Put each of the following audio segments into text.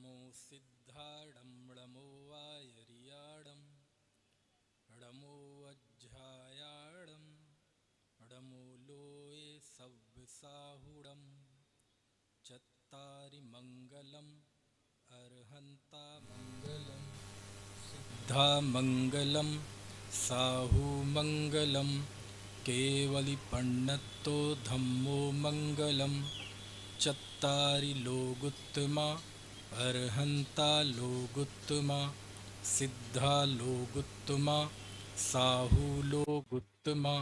णमो सिद्धाडं णमो वायरियाडं णमो वज्झायाडं णमो लोये सव्विसाहुडं चत्तारि मङ्गलम् अर्हन्ता मङ्गलं सिद्धा मङ्गलं साहु मङ्गलं केवलिपण्णत्तो धम्मो मङ्गलं चत्तारि लोगुत्तमा अर्हन्ता लोगुत्तमा सिद्धा लोगुत्तमा साहु लोगुत्तमा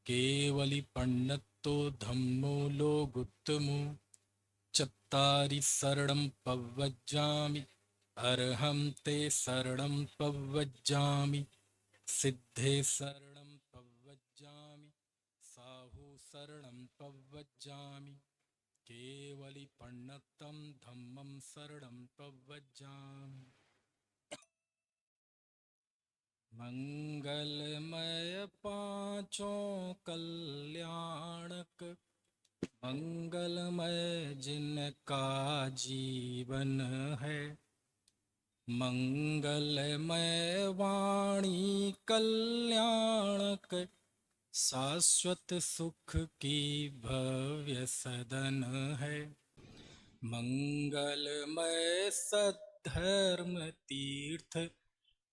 केवलिपण्णत्तो धम्मो लोगुत्तमो चत्तारि शरणं पव्वज्जामि अर्हं ते शरणं पव्वज्जामि सिद्धे शरणं पव्वज्जामि साहु शरणं पव्वज्जामि केवलिपण्णतं धम्मं शरणं पव्वज्जामि। मंगलमय पांचों कल्याणक मंगलमय जिनका जीवन है, मंगलमय वाणी कल्याणक शाश्वत सुख की भव्य सदन है। मंगलमय सद्धर्म तीर्थ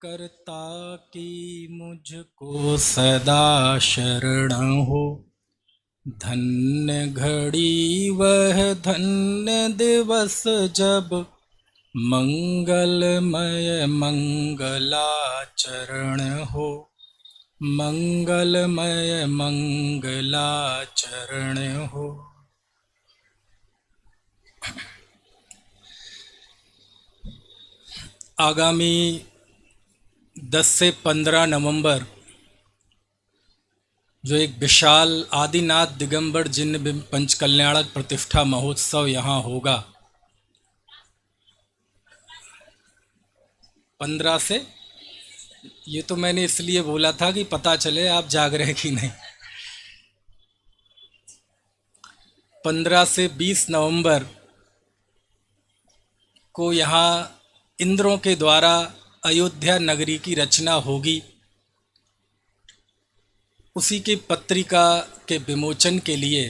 करता की मुझको सदा शरण हो। धन्य घड़ी वह धन्य दिवस जब मंगलमय मंगलाचरण हो। मंगलमय मंगलाचरण हो। आगामी 10 से 15 नवंबर जो एक विशाल आदिनाथ दिगंबर जिन बिंब पंचकल्याणक प्रतिष्ठा महोत्सव यहाँ होगा, 15 से, ये तो मैंने इसलिए बोला था कि पता चले आप जाग रहे कि नहीं। 15 से 20 नवंबर को यहाँ इंद्रों के द्वारा अयोध्या नगरी की रचना होगी। उसी की पत्रिका के विमोचन के लिए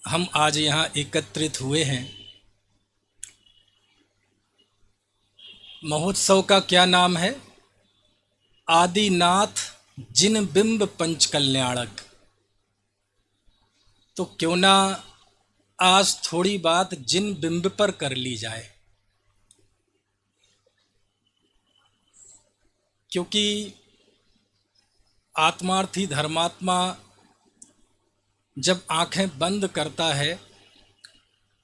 हम आज यहाँ एकत्रित हुए हैं। महोत्सव का क्या नाम है? आदिनाथ जिन बिंब पंचकल्याणक। तो क्यों ना आज थोड़ी बात जिन बिंब पर कर ली जाए, क्योंकि आत्मार्थी धर्मात्मा जब आंखें बंद करता है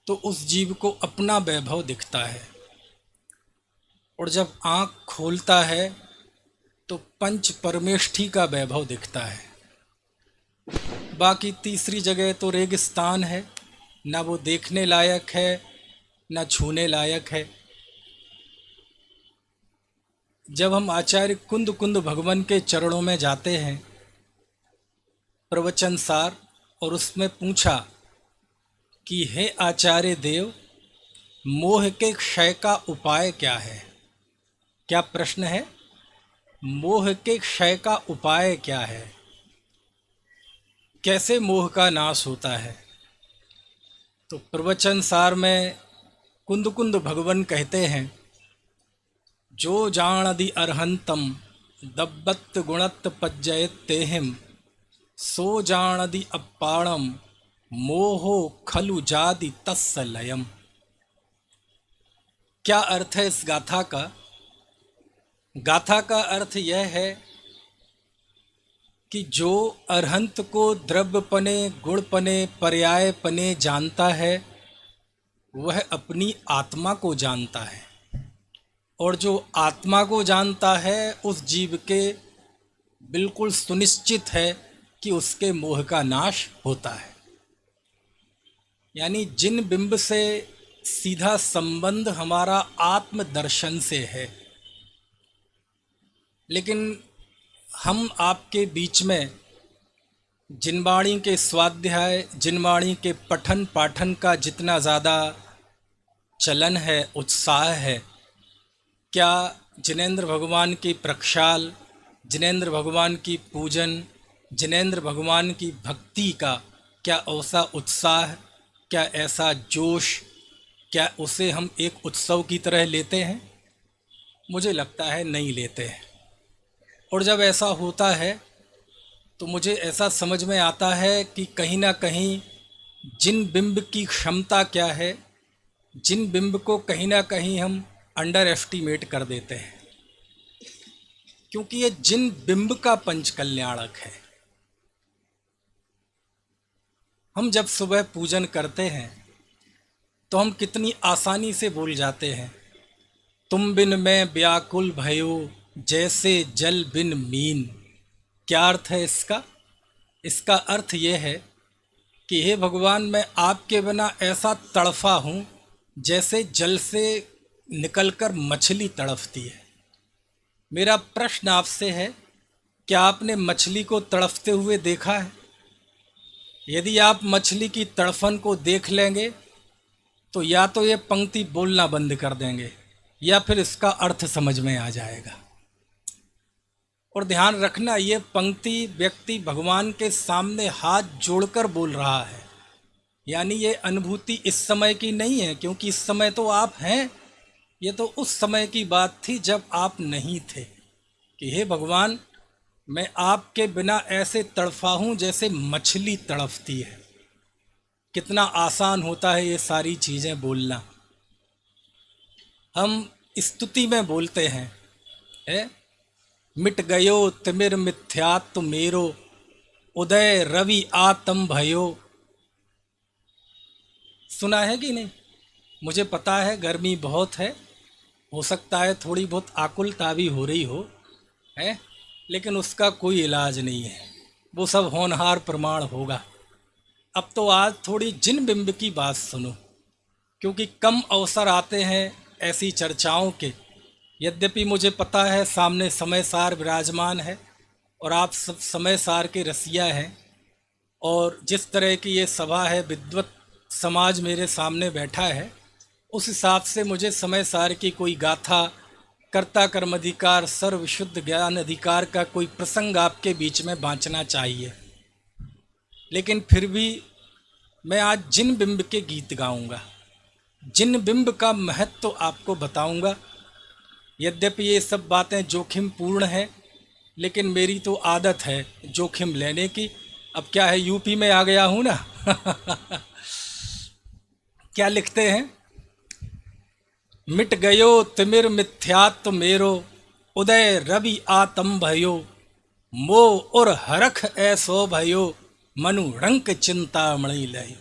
तो उस जीव को अपना वैभव दिखता है, और जब आंख खोलता है तो पंच परमेष्ठी का वैभव दिखता है। बाकी तीसरी जगह तो रेगिस्तान है, ना वो देखने लायक है ना छूने लायक है। जब हम आचार्य कुंद कुंद भगवान के चरणों में जाते हैं प्रवचन सार, और उसमें पूछा कि हे आचार्य देव, मोह के क्षय का उपाय क्या है? क्या प्रश्न है? मोह के क्षय का उपाय क्या है? कैसे मोह का नाश होता है? तो प्रवचन सार में कुंद कुंद भगवान कहते हैं, जो जानदि अर्हंतम दब्बत गुणत पज्जयत तेहिम सो जानदि अपाणम मोहो खलु जादि तस्य लयम। क्या अर्थ है इस गाथा का? गाथा का अर्थ यह है कि जो अरहंत को द्रव्यपने गुणपने पर्यायपने जानता है वह अपनी आत्मा को जानता है, और जो आत्मा को जानता है उस जीव के बिल्कुल सुनिश्चित है कि उसके मोह का नाश होता है। यानी जिन बिंब से सीधा संबंध हमारा आत्मदर्शन से है, लेकिन हम आपके बीच में जिनवाणी के स्वाध्याय, जिनवाणी के पठन पाठन का जितना ज़्यादा चलन है, उत्साह है। क्या जिनेंद्र भगवान की प्रक्षाल, जिनेंद्र भगवान की पूजन, जिनेंद्र भगवान की भक्ति का क्या ऐसा उत्साह, क्या ऐसा जोश, क्या उसे हम एक उत्सव की तरह लेते हैं? मुझे लगता है नहीं लेते हैं। और जब ऐसा होता है तो मुझे ऐसा समझ में आता है कि कहीं ना कहीं जिन बिंब की क्षमता क्या है, जिन बिंब को कहीं ना कहीं हम अंडर एस्टिमेट कर देते हैं, क्योंकि ये जिन बिंब का पंचकल्याणक है। हम जब सुबह पूजन करते हैं तो हम कितनी आसानी से बोल जाते हैं, तुम बिन मैं व्याकुल भयो जैसे जल बिन मीन। क्या अर्थ है इसका? इसका अर्थ ये है कि हे भगवान, मैं आपके बिना ऐसा तड़फा हूँ जैसे जल से निकलकर मछली तड़फती है। मेरा प्रश्न आपसे है, क्या आपने मछली को तड़फते हुए देखा है? यदि आप मछली की तड़फन को देख लेंगे तो या तो ये पंक्ति बोलना बंद कर देंगे या फिर इसका अर्थ समझ में आ जाएगा। और ध्यान रखना, ये पंक्ति व्यक्ति भगवान के सामने हाथ जोड़कर बोल रहा है, यानी ये अनुभूति इस समय की नहीं है, क्योंकि इस समय तो आप हैं। ये तो उस समय की बात थी जब आप नहीं थे कि हे भगवान, मैं आपके बिना ऐसे तड़फा हूँ जैसे मछली तड़फती है। कितना आसान होता है ये सारी चीज़ें बोलना। हम स्तुति में बोलते हैं, मिट गयो तिमिर मिथ्यात्व मेरो, उदय रवि आतम भयो। सुना है कि नहीं? मुझे पता है गर्मी बहुत है, हो सकता है थोड़ी बहुत आकुलता भी हो रही हो, है, लेकिन उसका कोई इलाज नहीं है, वो सब होनहार प्रमाण होगा। अब तो आज थोड़ी जिन बिंब की बात सुनो, क्योंकि कम अवसर आते हैं ऐसी चर्चाओं के। यद्यपि मुझे पता है सामने समय सार विराजमान है और आप सब समय सार के रसिया हैं, और जिस तरह की ये सभा है, विद्वत समाज मेरे सामने बैठा है, उस हिसाब से मुझे समय सार की कोई गाथा, कर्ता कर्म अधिकार, सर्व शुद्ध ज्ञान अधिकार का कोई प्रसंग आपके बीच में बाँचना चाहिए। लेकिन फिर भी मैं आज जिन बिंब के गीत गाऊंगा, जिन बिंब का महत्व आपको बताऊंगा। यद्यपि ये सब बातें जोखिम पूर्ण है, लेकिन मेरी तो आदत है जोखिम लेने की। अब क्या है, यूपी में आ गया हूँ ना। क्या लिखते हैं, मिट गयो तिमिर मिथ्यात्व मेरो, उदय रवि आतम भयो, मोह और हरख ऐसो भयो, मनु रंक चिंता मणि लयो।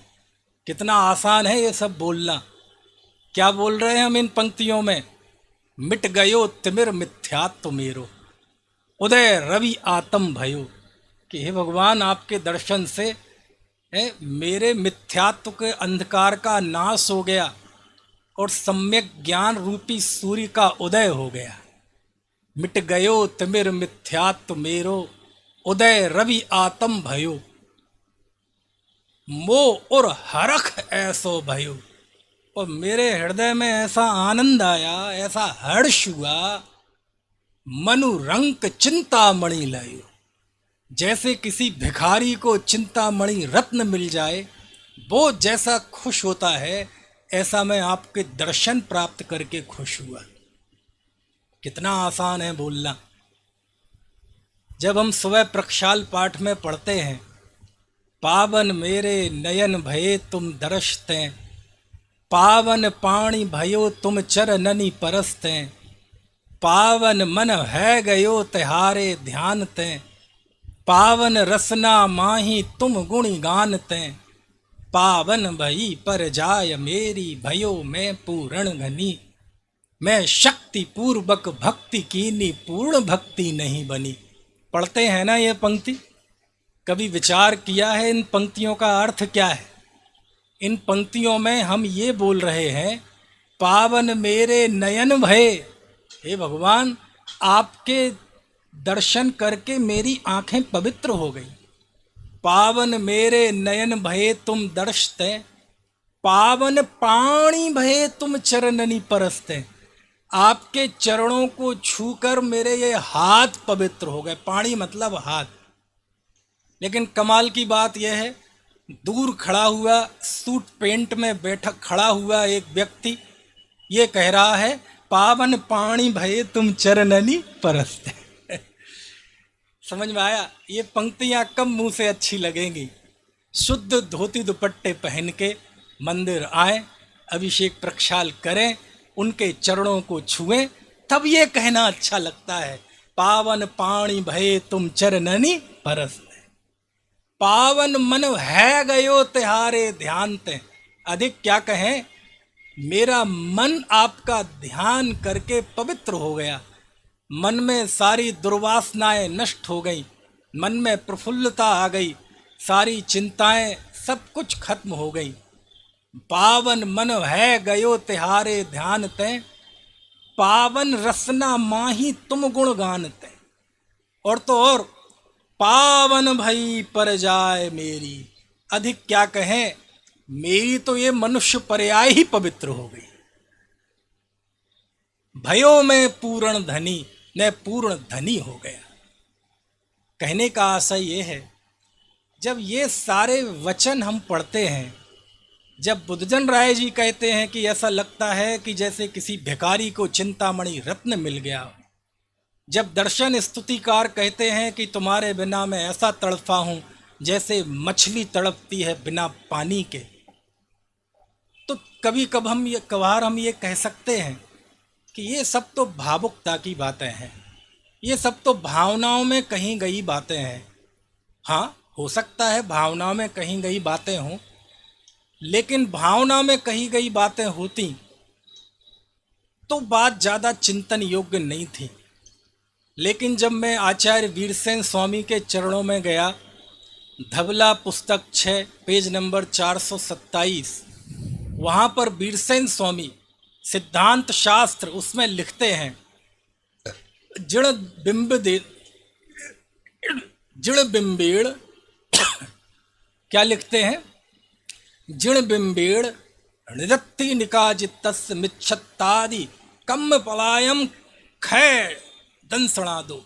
कितना आसान है ये सब बोलना। क्या बोल रहे हैं हम इन पंक्तियों में? मिट गयो तिमिर मिथ्यात्व मेरो, उदय रवि आतम भयो, कि हे भगवान, आपके दर्शन से मेरे मिथ्यात्व के अंधकार का नाश हो गया और सम्यक ज्ञान रूपी सूर्य का उदय हो गया। मिट गयो तिमिर मिथ्यात्व मेरो, उदय रवि आतम भयो, मोह और हरख ऐसो भयो। और मेरे हृदय में ऐसा आनंद आया, ऐसा हर्ष हुआ, मनु रंक चिंतामणि लयो। जैसे किसी भिखारी को चिंतामणि रत्न मिल जाए, वो जैसा खुश होता है, ऐसा मैं आपके दर्शन प्राप्त करके खुश हुआ। कितना आसान है बोलना। जब हम सुबह प्रक्षाल पाठ में पढ़ते हैं, पावन मेरे नयन भये तुम दर्शते, पावन पाणी भयो तुम चरननि परसते, पावन मन है गयो तिहारे ध्यान ते, पावन रसना माही तुम गुणी गानते, पावन भई पर जाय मेरी भयो मैं पूर्ण घनी, मैं शक्ति पूर्वक भक्ति कीनी पूर्ण भक्ति नहीं बनी। पढ़ते हैं ना ये पंक्ति? कभी विचार किया है इन पंक्तियों का अर्थ क्या है? इन पंक्तियों में हम ये बोल रहे हैं, पावन मेरे नयन भये, हे भगवान, आपके दर्शन करके मेरी आंखें पवित्र हो गई। पावन मेरे नयन भये तुम दर्शते, पावन पाणी भये तुम चरणनी परस्ते, आपके चरणों को छूकर मेरे ये हाथ पवित्र हो गए। पाणी मतलब हाथ। लेकिन कमाल की बात यह है, दूर खड़ा हुआ सूट पेंट में बैठा खड़ा हुआ एक व्यक्ति ये कह रहा है पावन पाणी भये तुम चरणनी परस्ते। समझ में आया? ये पंक्तियां कब मुंह से अच्छी लगेंगी? शुद्ध धोती दुपट्टे पहन के मंदिर आए, अभिषेक प्रक्षाल करें, उनके चरणों को छुएं, तब ये कहना अच्छा लगता है पावन पाणी भये तुम चरणनी परस्ते। पावन मन है गयो तिहारे ध्यान ते, अधिक क्या कहें, मेरा मन आपका ध्यान करके पवित्र हो गया। मन में सारी दुर्वासनाएं नष्ट हो गई, मन में प्रफुल्लता आ गई, सारी चिंताएं सब कुछ खत्म हो गई। पावन मन है गयो तिहारे ध्यान ते, पावन रसना माही तुम गुण गानते। और तो और पावन भई पर जाए मेरी, अधिक क्या कहें, मेरी तो ये मनुष्य पर्याय ही पवित्र हो गई। भयो में पूर्ण धनी न पूर्ण धनी हो गया। कहने का आशय ये है, जब ये सारे वचन हम पढ़ते हैं, जब बुद्धजन राय जी कहते हैं कि ऐसा लगता है कि जैसे किसी भिखारी को चिंतामणि रत्न मिल गया हो, जब दर्शन स्तुतिकार कहते हैं कि तुम्हारे बिना मैं ऐसा तड़फा हूँ जैसे मछली तड़पती है बिना पानी के, तो कभी कभार हम ये कह सकते हैं कि ये सब तो भावुकता की बातें हैं, ये सब तो भावनाओं में कहीं गई बातें हैं। हाँ, हो सकता है भावनाओं में कहीं गई बातें हों, लेकिन भावना में कही गई बातें होती तो बात ज़्यादा चिंतन योग्य नहीं थी। लेकिन जब मैं आचार्य वीरसेन स्वामी के चरणों में गया, धबला पुस्तक 6 पेज नंबर 427, वहाँ पर वीरसेन स्वामी सिद्धांत शास्त्र उसमें लिखते हैं, जिण बिंबेड़ क्या लिखते हैं, जिण बिंबेड़ निदत्ति निकाजितस्य मिच्छत्तादि कम्म पलायम खै दंसणा दो।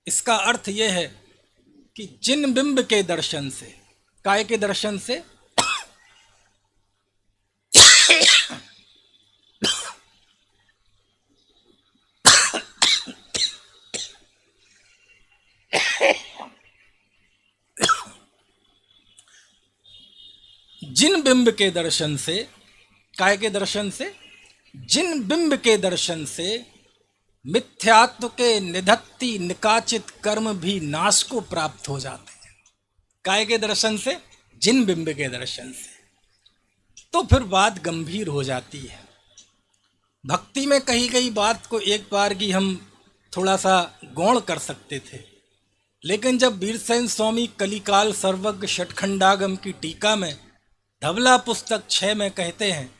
इसका अर्थ यह है कि जिन बिंब के दर्शन से, काय के दर्शन से, जिन बिंब के दर्शन से, काय के दर्शन से, जिन बिंब के दर्शन से मिथ्यात्व के निधत्ति निकाचित कर्म भी नाश को प्राप्त हो जाते हैं। काय के दर्शन से, जिन बिंब के दर्शन से। तो फिर बात गंभीर हो जाती है। भक्ति में कही गई बात को एक बार की हम थोड़ा सा गौण कर सकते थे, लेकिन जब वीरसेन स्वामी कलिकाल सर्वज्ञ षटखंडागम की टीका में धबला पुस्तक 6 में कहते हैं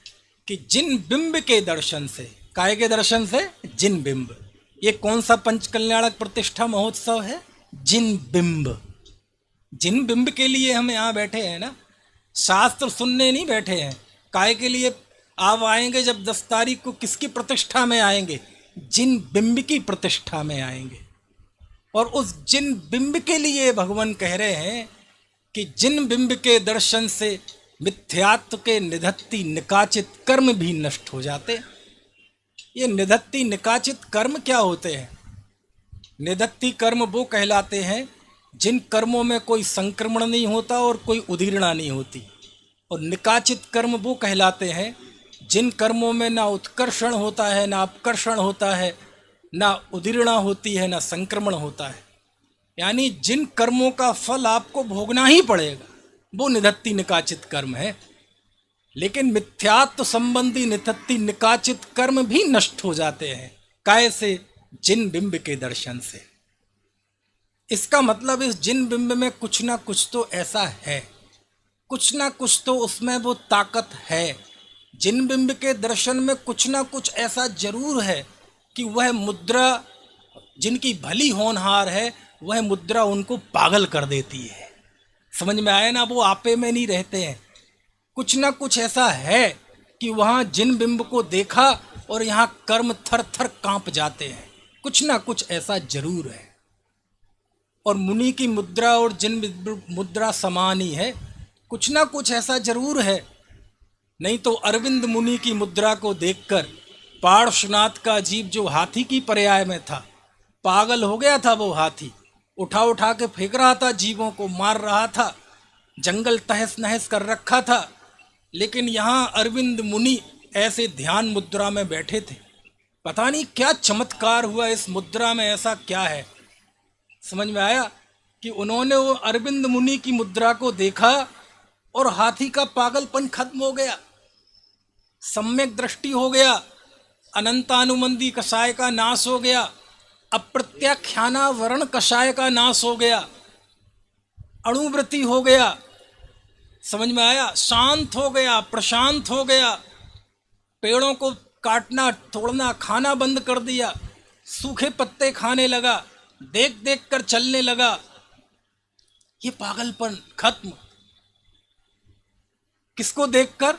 कि जिन बिंब के दर्शन से, काय के दर्शन से, जिन बिंब। ये कौन सा पंचकल्याणक प्रतिष्ठा महोत्सव है? जिन बिंब। जिन बिंब के लिए हम यहाँ बैठे हैं ना, शास्त्र सुनने नहीं बैठे हैं। काय के लिए आप आएंगे जब 10 तारीख को? किसकी प्रतिष्ठा में आएंगे? जिन बिंब की प्रतिष्ठा में आएंगे। और उस जिन बिंब के लिए भगवान कह रहे हैं कि जिन बिंब के दर्शन से मिथ्यात्व के निधत्ति निकाचित कर्म भी नष्ट हो जाते। ये निधत्ति निकाचित कर्म क्या होते हैं? निधत्ति कर्म वो कहलाते हैं जिन कर्मों में कोई संक्रमण नहीं होता और कोई उदीर्णा नहीं होती। और निकाचित कर्म वो कहलाते हैं जिन कर्मों में ना उत्कर्षण होता है, ना अपकर्षण होता है, ना उदीर्णा होती है, ना संक्रमण होता है। यानी जिन कर्मों का फल आपको भोगना ही पड़ेगा, वो निधत्ति निकाचित कर्म है। लेकिन मिथ्यात्व संबंधी निधत्ति निकाचित कर्म भी नष्ट हो जाते हैं। काय से? जिन बिंब के दर्शन से। इसका मतलब इस जिन बिंब में कुछ ना कुछ तो ऐसा है, कुछ ना कुछ तो उसमें वो ताकत है। जिन बिंब के दर्शन में कुछ ना कुछ ऐसा जरूर है कि वह मुद्रा जिनकी भली होनहार है, वह मुद्रा उनको पागल कर देती है। समझ में आया ना? वो आपे में नहीं रहते हैं। कुछ ना कुछ ऐसा है कि वहाँ जिन बिंब को देखा और यहाँ कर्म थर थर कांप जाते हैं। कुछ ना कुछ ऐसा जरूर है। और मुनि की मुद्रा और जिन मुद्रा समान ही है, कुछ ना कुछ ऐसा जरूर है। नहीं तो अरविंद मुनि की मुद्रा को देखकर पार्श्वनाथ का जीव जो हाथी की पर्याय में था, पागल हो गया था। वो हाथी उठा उठा के फेंक रहा था, जीवों को मार रहा था, जंगल तहस नहस कर रखा था। लेकिन यहाँ अरविंद मुनि ऐसे ध्यान मुद्रा में बैठे थे। पता नहीं क्या चमत्कार हुआ इस मुद्रा में, ऐसा क्या है। समझ में आया कि उन्होंने वो अरविंद मुनि की मुद्रा को देखा और हाथी का पागलपन खत्म हो गया, सम्यक दृष्टि हो गया, अनंतानुमंदी कषाय का नाश हो गया, अप्रत्याख्याना वर्ण कषाय का नाश हो गया, अणुवृत्ति हो गया। समझ में आया, शांत हो गया, प्रशांत हो गया, पेड़ों को काटना तोड़ना खाना बंद कर दिया, सूखे पत्ते खाने लगा, देख देख कर चलने लगा। ये पागलपन खत्म। किसको देखकर?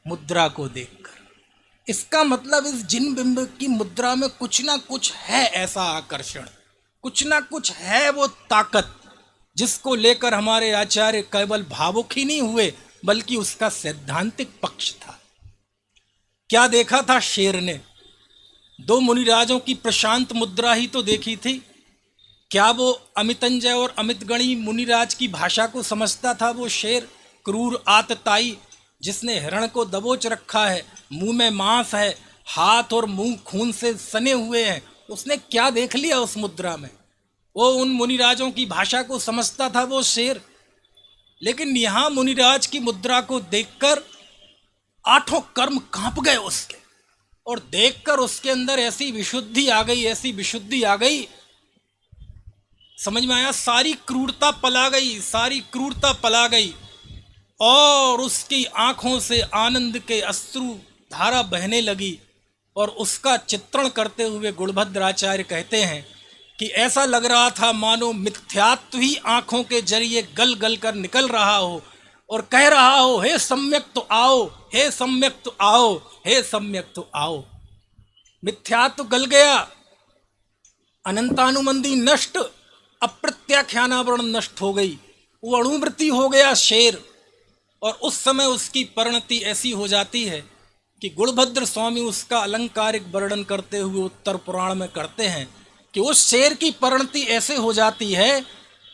मुद्रा को देखकर। इसका मतलब इस जिन बिंब की मुद्रा में कुछ ना कुछ है, ऐसा आकर्षण, कुछ ना कुछ है वो ताकत, जिसको लेकर हमारे आचार्य केवल भावुक ही नहीं हुए बल्कि उसका सैद्धांतिक पक्ष था। क्या देखा था शेर ने? दो मुनिराजों की प्रशांत मुद्रा ही तो देखी थी। क्या वो अमितंजय और अमितगणी मुनिराज की भाषा को समझता था? वो शेर क्रूर आतताई जिसने हिरण को दबोच रखा है, मुंह में मांस है, हाथ और मुंह खून से सने हुए हैं, उसने क्या देख लिया उस मुद्रा में? वो उन मुनिराजों की भाषा को समझता था वो शेर। लेकिन यहाँ मुनिराज की मुद्रा को देखकर आठों कर्म कांप गए उसके, और देखकर उसके अंदर ऐसी विशुद्धि आ गई, ऐसी विशुद्धि आ गई, समझ में आया, सारी क्रूरता पला गई, सारी क्रूरता पला गई। और उसकी आंखों से आनंद के अश्रु धारा बहने लगी। और उसका चित्रण करते हुए गुणभद्राचार्य कहते हैं कि ऐसा लग रहा था मानो मिथ्यात्व ही आंखों के जरिए गल गल कर निकल रहा हो और कह रहा हो, हे सम्यक तो आओ, हे सम्यक तो आओ, हे सम्यक तो आओ। मिथ्यात्व गल गया, अनंतानुमंदी नष्ट, अप्रत्याख्यानावरण नष्ट हो गई, वो अणुवृत्ति हो गया शेर। और उस समय उसकी परिणति ऐसी हो जाती है कि गुणभद्र स्वामी उसका अलंकारिक वर्णन करते हुए उत्तर पुराण में करते हैं कि उस शेर की परिणति ऐसे हो जाती है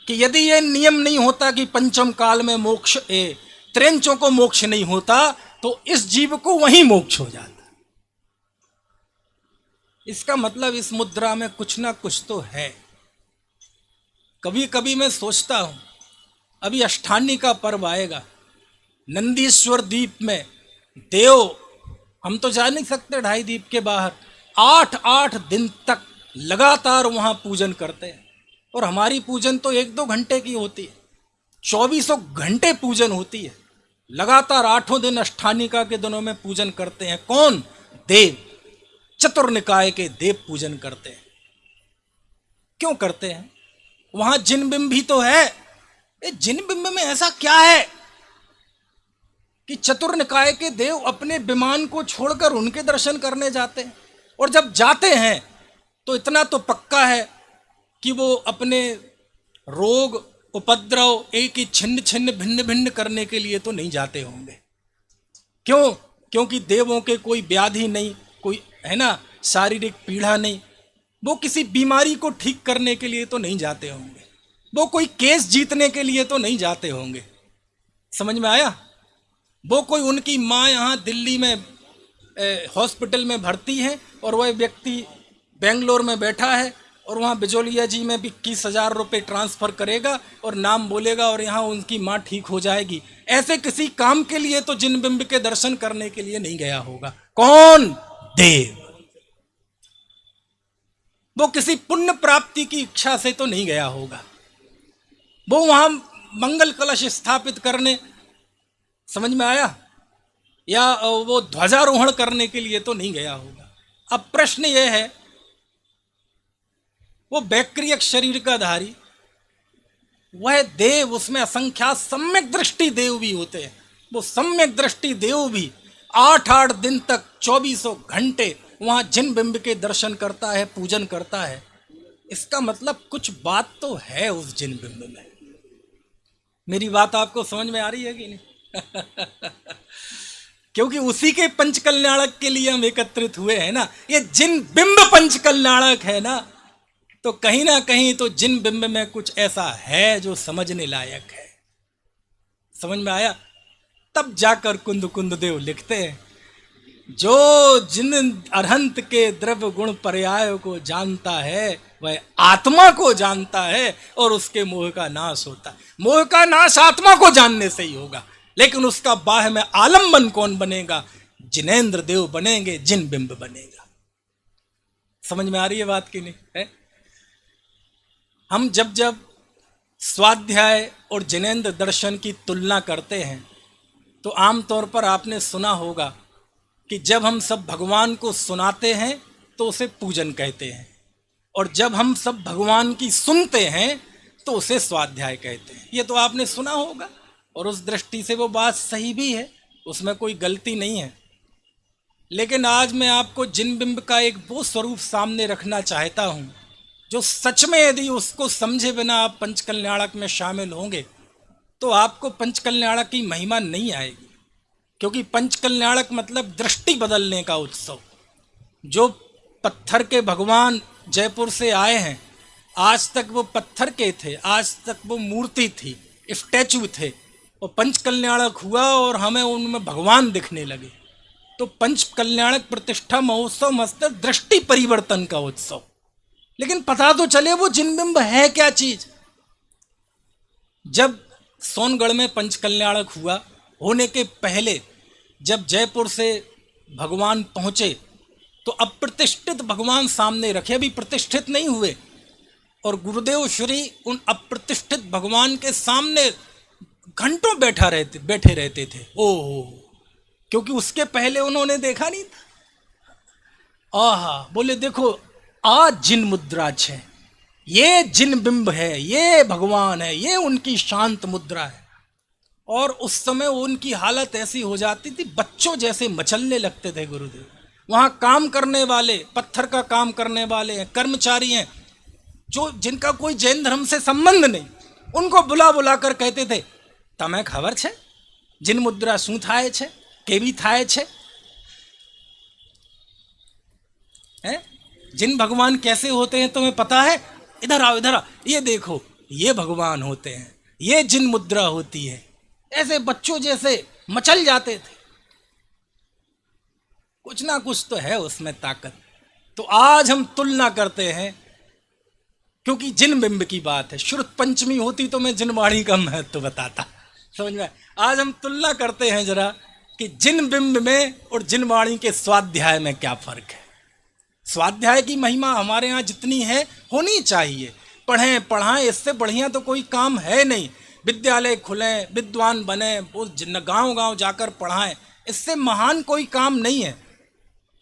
कि यदि ये नियम नहीं होता कि पंचम काल में मोक्ष त्रेंचों को मोक्ष नहीं होता, तो इस जीव को वहीं मोक्ष हो जाता। इसका मतलब इस मुद्रा में कुछ ना कुछ तो है। कभी कभी मैं सोचता हूं, अभी अष्टानी का पर्व आएगा, नंदीश्वर द्वीप में देव, हम तो जा नहीं सकते 2.5 द्वीप के बाहर, 8 दिन तक लगातार वहां पूजन करते हैं। और हमारी पूजन तो 1-2 घंटे की होती है, 24 घंटे पूजन होती है। लगातार 8 दिन अष्टानिका के दिनों में पूजन करते हैं। कौन? देव, चतुर्निकाय के देव पूजन करते हैं। क्यों करते हैं? वहां जिन बिंब भी तो है। जिन बिंब में ऐसा क्या है कि चतुर्निकाय के देव अपने विमान को छोड़कर उनके दर्शन करने जाते हैं? और जब जाते हैं तो इतना तो पक्का है कि वो अपने रोग उपद्रव एक ही छिन्न छिन्न भिन्न भिन्न करने के लिए तो नहीं जाते होंगे। क्यों? क्योंकि देवों के कोई व्याधि नहीं, कोई है ना शारीरिक पीड़ा नहीं, वो किसी बीमारी को ठीक करने के लिए तो नहीं जाते होंगे, वो कोई केस जीतने के लिए तो नहीं जाते होंगे। समझ में आया? वो कोई उनकी माँ यहाँ दिल्ली में हॉस्पिटल में भर्ती है और वह व्यक्ति बेंगलोर में बैठा है और वहाँ बिजोलिया जी में भी 21,000 रुपये ट्रांसफ़र करेगा और नाम बोलेगा और यहाँ उनकी माँ ठीक हो जाएगी। ऐसे किसी काम के लिए तो जिन बिंब के दर्शन करने के लिए नहीं गया होगा। कौन? देव। वो किसी पुण्य प्राप्ति की इच्छा से तो नहीं गया होगा, वो वहाँ मंगल कलश स्थापित करने, समझ में आया, या वो ध्वजारोहण करने के लिए तो नहीं गया होगा। अब प्रश्न ये है, वो वैक्रियक शरीर का धारी वह देव, उसमें असंख्यात सम्यक दृष्टि देव भी होते हैं, वो सम्यक दृष्टि देव भी 8-8 दिन तक 2400 घंटे वहाँ जिन बिंब के दर्शन करता है, पूजन करता है। इसका मतलब कुछ बात तो है उस जिन बिंब में। मेरी बात आपको समझ में आ रही है कि नहीं? क्योंकि उसी के पंचकल्याणक के लिए हम एकत्रित हुए हैं ना। ये जिन बिंब पंचकल्याणक है ना, तो कहीं ना कहीं तो जिन बिंब में कुछ ऐसा है जो समझने लायक है। समझ में आया? तब जाकर कुंद कुंद देव लिखते हैं, जो जिन अरहंत के द्रव्य गुण पर्याय को जानता है वह आत्मा को जानता है और उसके मोह का नाश होता है। मोह का नाश आत्मा को जानने से ही होगा, लेकिन उसका बाह में आलम्बन कौन बनेगा? जिनेंद्र देव बनेंगे, जिन बिंब बनेगा। समझ में आ रही है बात की नहीं है? हम जब जब स्वाध्याय और जिनेंद्र दर्शन की तुलना करते हैं तो आमतौर पर आपने सुना होगा कि जब हम सब भगवान को सुनाते हैं तो उसे पूजन कहते हैं, और जब हम सब भगवान की सुनते हैं तो उसे स्वाध्याय कहते हैं। ये तो आपने सुना होगा, और उस दृष्टि से वो बात सही भी है, उसमें कोई गलती नहीं है। लेकिन आज मैं आपको जिन बिंब का एक वो स्वरूप सामने रखना चाहता हूँ जो सच में यदि उसको समझे बिना आप पंचकल्याणक में शामिल होंगे तो आपको पंचकल्याणक की महिमा नहीं आएगी। क्योंकि पंचकल्याणक मतलब दृष्टि बदलने का उत्सव। जो पत्थर के भगवान जयपुर से आए हैं, आज तक वो पत्थर के थे, आज तक वो मूर्ति थी, स्टैचू थे, और पंचकल्याणक हुआ और हमें उनमें भगवान दिखने लगे। तो पंचकल्याणक प्रतिष्ठा महोत्सव मतलब दृष्टि परिवर्तन का उत्सव। लेकिन पता तो चले वो जिन बिंब है क्या चीज। जब सोनगढ़ में पंचकल्याणक हुआ, होने के पहले जब जयपुर से भगवान पहुंचे तो अप्रतिष्ठित भगवान सामने रखे, अभी प्रतिष्ठित नहीं हुए, और गुरुदेव श्री उन अप्रतिष्ठित भगवान के सामने घंटों बैठे रहते थे। ओहो, क्योंकि उसके पहले उन्होंने देखा नहीं था। आहा, बोले देखो आज जिन मुद्रा है, ये जिन बिंब है, ये भगवान है, ये उनकी शांत मुद्रा है। और उस समय उनकी हालत ऐसी हो जाती थी, बच्चों जैसे मचलने लगते थे गुरुदेव। वहाँ काम करने वाले, पत्थर का काम करने वाले हैं, कर्मचारी हैं, जो जिनका कोई जैन धर्म से संबंध नहीं, उनको बुला बुला कर कहते थे, तमें खबर छे जिन मुद्रा शू थाय छे, केवी थाय छे, हैं? जिन भगवान कैसे होते हैं तुम्हें पता है? इधर आओ, इधर आओ, ये देखो, ये भगवान होते हैं, ये जिन मुद्रा होती है। ऐसे बच्चों जैसे मचल जाते थे। कुछ ना कुछ तो है उसमें ताकत। तो आज हम तुलना करते हैं, क्योंकि जिन बिंब की बात है। श्रुत पंचमी होती तो मैं जिनवाणी का महत्व बताता, समझ में? आज हम तुलना करते हैं जरा कि जिन बिंब में और जिनवाणी के स्वाध्याय में क्या फर्क है। स्वाध्याय की महिमा हमारे यहाँ जितनी है होनी चाहिए, पढ़ें पढ़ाएं, इससे बढ़िया तो कोई काम है नहीं। विद्यालय खुलें, विद्वान बने, वो गांव गांव जाकर पढ़ाएं, इससे महान कोई काम नहीं है।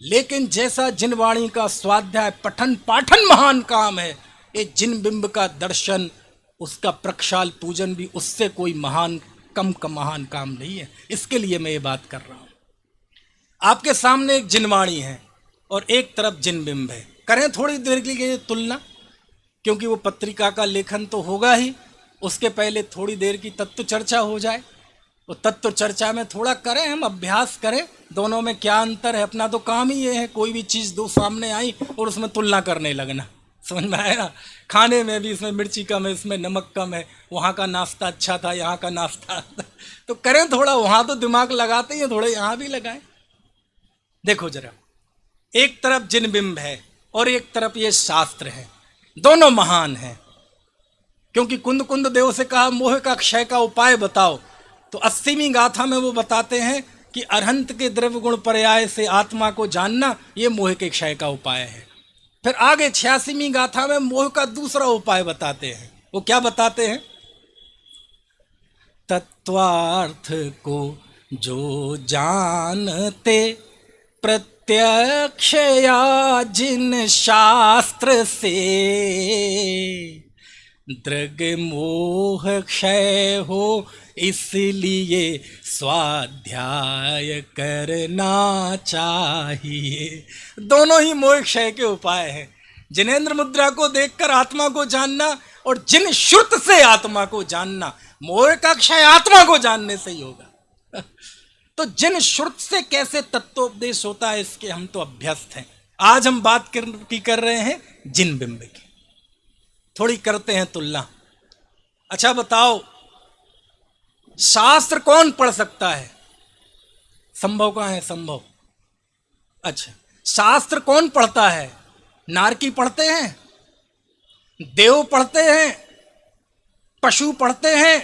लेकिन जैसा जिनवाणी का स्वाध्याय पठन पाठन महान काम है, ये जिन बिंब का दर्शन, उसका प्रक्षाल पूजन भी उससे कोई महान महान काम नहीं है। इसके लिए मैं ये बात कर रहा हूँ। आपके सामने एक जिनवाणी है और एक तरफ जिन बिंब है। करें थोड़ी देर के लिए तुलना, क्योंकि वो पत्रिका का लेखन तो होगा ही, उसके पहले थोड़ी देर की तत्व चर्चा हो जाए। वो तत्व चर्चा में थोड़ा करें, हम अभ्यास करें दोनों में क्या अंतर है। अपना तो काम ही ये है, कोई भी चीज़ दो सामने आई और उसमें तुलना करने लगना। समझ में आया ना? खाने में भी इसमें मिर्ची कम है, इसमें नमक कम है, वहाँ का नाश्ता अच्छा था, यहाँ का नाश्ता तो करें थोड़ा, वहाँ तो दिमाग लगाते हैं, थोड़ा यहाँ भी लगाएं। देखो जरा, एक तरफ जिन बिंब है और एक तरफ ये शास्त्र है, दोनों महान हैं। क्योंकि कुंद कुंद देव से कहा मोह का क्षय का उपाय बताओ, तो 80वीं गाथा में वो बताते हैं कि अरहंत के द्रव्य गुण पर्याय से आत्मा को जानना ये मोह के क्षय का उपाय है। फिर आगे 86वीं गाथा में मोह का दूसरा उपाय बताते हैं। वो क्या बताते हैं? तत्वार्थ को जो जानते प्रत्यक्ष या जिन शास्त्र से, दृग मोह क्षय हो इसलिए स्वाध्याय करना चाहिए। दोनों ही मोह क्षय के उपाय हैं। जिनेंद्र मुद्रा को देखकर आत्मा को जानना और जिन श्रुत से आत्मा को जानना। मोह का क्षय आत्मा को जानने से ही होगा। तो जिन श्रुत से कैसे तत्वोपदेश होता है इसके हम तो अभ्यस्त हैं। आज हम बात कर रहे हैं जिन बिंब की। थोड़ी करते हैं तुलना। अच्छा बताओ, शास्त्र कौन पढ़ सकता है? संभव कहाँ है? संभव। अच्छा, शास्त्र कौन पढ़ता है? नारकी पढ़ते हैं, देव पढ़ते हैं, पशु पढ़ते हैं?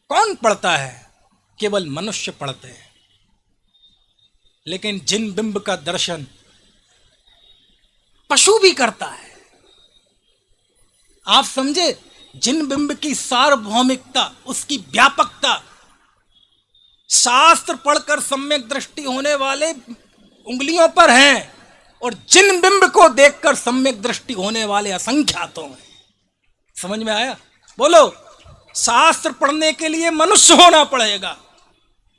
कौन पढ़ता है? केवल मनुष्य पढ़ते हैं। लेकिन जिन बिंब का दर्शन पशु भी करता है। आप समझे, जिन बिंब की सार्वभौमिकता, उसकी व्यापकता, शास्त्र पढ़कर सम्यक दृष्टि होने वाले उंगलियों पर हैं और जिन बिंब को देखकर सम्यक दृष्टि होने वाले असंख्यातों हैं। समझ में आया? बोलो, शास्त्र पढ़ने के लिए मनुष्य होना पड़ेगा,